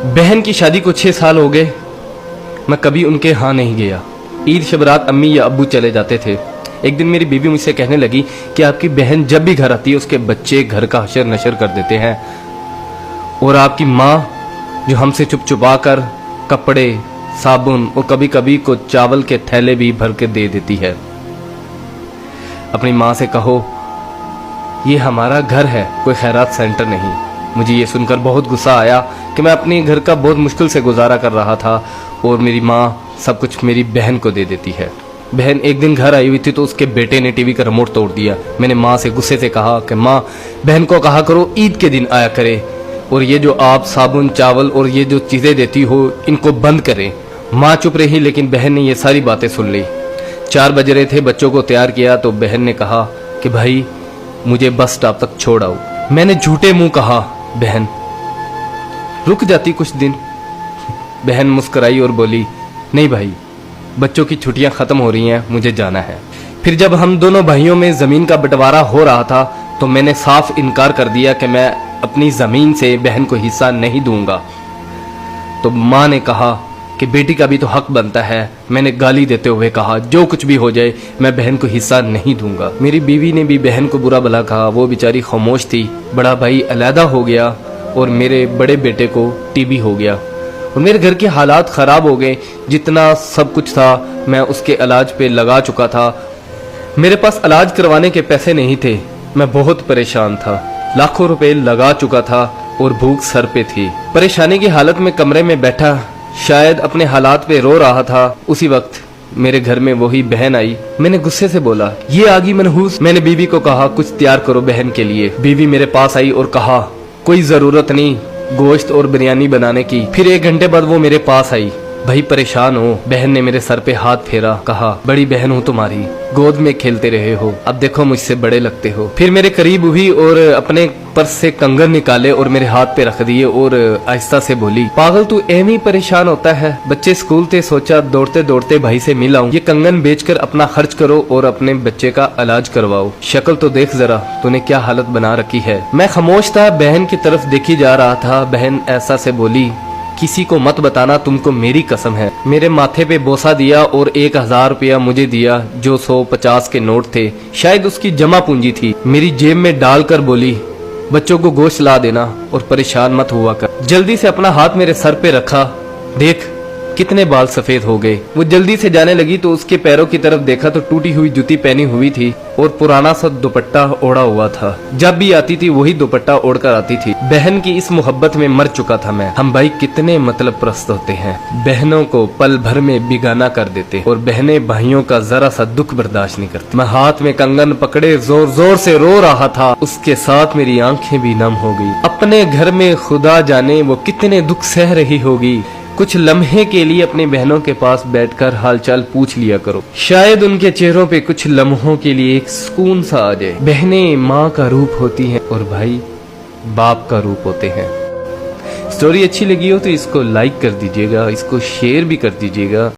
बहन की शादी को 6 साल हो गए, मैं कभी उनके यहाँ नहीं गया। ईद शब रात अम्मी या अब्बू चले जाते थे। एक दिन मेरी बीवी मुझसे कहने लगी कि आपकी बहन जब भी घर आती है उसके बच्चे घर का हशर नशर कर देते हैं, और आपकी माँ जो हमसे चुप चुपा कर कपड़े, साबुन और कभी कभी को चावल के थैले भी भर के दे देती है। अपनी माँ से कहो ये हमारा घर है, कोई खैरात सेंटर नहीं। मुझे ये सुनकर बहुत गुस्सा आया कि मैं अपने घर का बहुत मुश्किल से गुजारा कर रहा था और मेरी माँ सब कुछ मेरी बहन को दे देती है। बहन एक दिन घर आई हुई थी तो उसके बेटे ने टीवी का रिमोट तोड़ दिया। मैंने माँ से गुस्से से कहा कि माँ, बहन को कहा करो ईद के दिन आया करे, और ये जो आप साबुन, चावल और ये जो चीज़ें देती हो इनको बंद करें। माँ चुप रही, लेकिन बहन ने ये सारी बातें सुन ली। 4 बज रहे थे, बच्चों को तैयार किया तो बहन ने कहा कि भाई मुझे बस स्टॉप तक छोड़ आओ। मैंने झूठे मुंह कहा बहन रुक जाती कुछ दिन। बहन मुस्कुराई और बोली नहीं भाई, बच्चों की छुट्टियां खत्म हो रही हैं, मुझे जाना है। फिर जब हम दोनों भाइयों में जमीन का बंटवारा हो रहा था तो मैंने साफ इनकार कर दिया कि मैं अपनी जमीन से बहन को हिस्सा नहीं दूंगा। तो माँ ने कहा कि बेटी का भी तो हक बनता है। मैंने गाली देते हुए कहा जो कुछ भी हो जाए मैं बहन को हिस्सा नहीं दूंगा। मेरी बीवी ने भी बहन को बुरा भला कहा, वो बेचारी खामोश थी। बड़ा भाई अलहदा हो गया और मेरे बड़े बेटे को टीबी हो गया और मेरे घर के हालात ख़राब हो गए। जितना सब कुछ था मैं उसके इलाज पे लगा चुका था। मेरे पास इलाज करवाने के पैसे नहीं थे, मैं बहुत परेशान था। लाखों रुपए लगा चुका था और भूख सर पे थी। परेशानी की हालत में कमरे में बैठा शायद अपने हालात पे रो रहा था। उसी वक्त मेरे घर में वही बहन आई। मैंने गुस्से से बोला ये आ गई मनहूस। मैंने बीवी को कहा कुछ तैयार करो बहन के लिए। बीवी मेरे पास आई और कहा कोई जरूरत नहीं गोश्त और बिरयानी बनाने की। फिर 1 घंटे बाद वो मेरे पास आई। भाई परेशान हो। बहन ने मेरे सर पे हाथ फेरा, कहा बड़ी बहन हूँ तुम्हारी, गोद में खेलते रहे हो, अब देखो मुझसे बड़े लगते हो। फिर मेरे करीब हुई और अपने पर्स से कंगन निकाले और मेरे हाथ पे रख दिए और आहिस्ता से बोली पागल तू एम ही परेशान होता है। बच्चे स्कूल थे, सोचा दौड़ते दौड़ते भाई से मिल आऊं। ये कंगन बेचकर अपना खर्च करो और अपने बच्चे का इलाज करवाओ। शक्ल तो देख जरा तूने क्या हालत बना रखी है। मैं खामोश था, बहन की तरफ देखी जा रहा था। बहन ऐसा से बोली किसी को मत बताना, तुमको मेरी कसम है। मेरे माथे पे बोसा दिया और 1000 रुपया मुझे दिया जो 150 के नोट थे, शायद उसकी जमा पूंजी थी। मेरी जेब में डालकर बोली बच्चों को गोश्त ला देना और परेशान मत हुआ कर। जल्दी से अपना हाथ मेरे सर पे रखा, देख कितने बाल सफेद हो गए। वो जल्दी से जाने लगी तो उसके पैरों की तरफ देखा तो टूटी हुई जूती पहनी हुई थी और पुराना सा दुपट्टा ओढ़ा हुआ था। जब भी आती थी वही दुपट्टा ओढ़कर आती थी। बहन की इस मोहब्बत में मर चुका था मैं। हम भाई कितने मतलब प्रस्त होते हैं, बहनों को पल भर में बिगाना कर देते और बहनें भाइयों का जरा सा दुख बर्दाश्त नहीं करती। मैं हाथ में कंगन पकड़े जोर जोर से रो रहा था, उसके साथ मेरी आंखें भी नम हो गई। अपने घर में खुदा जाने वो कितने दुख सह रही होगी। कुछ लम्हे के लिए अपनी बहनों के पास बैठकर हालचाल पूछ लिया करो, शायद उनके चेहरों पे कुछ लम्हों के लिए एक सुकून सा आ जाए। बहनें माँ का रूप होती हैं और भाई बाप का रूप होते हैं। स्टोरी अच्छी लगी हो तो इसको लाइक कर दीजिएगा, इसको शेयर भी कर दीजिएगा।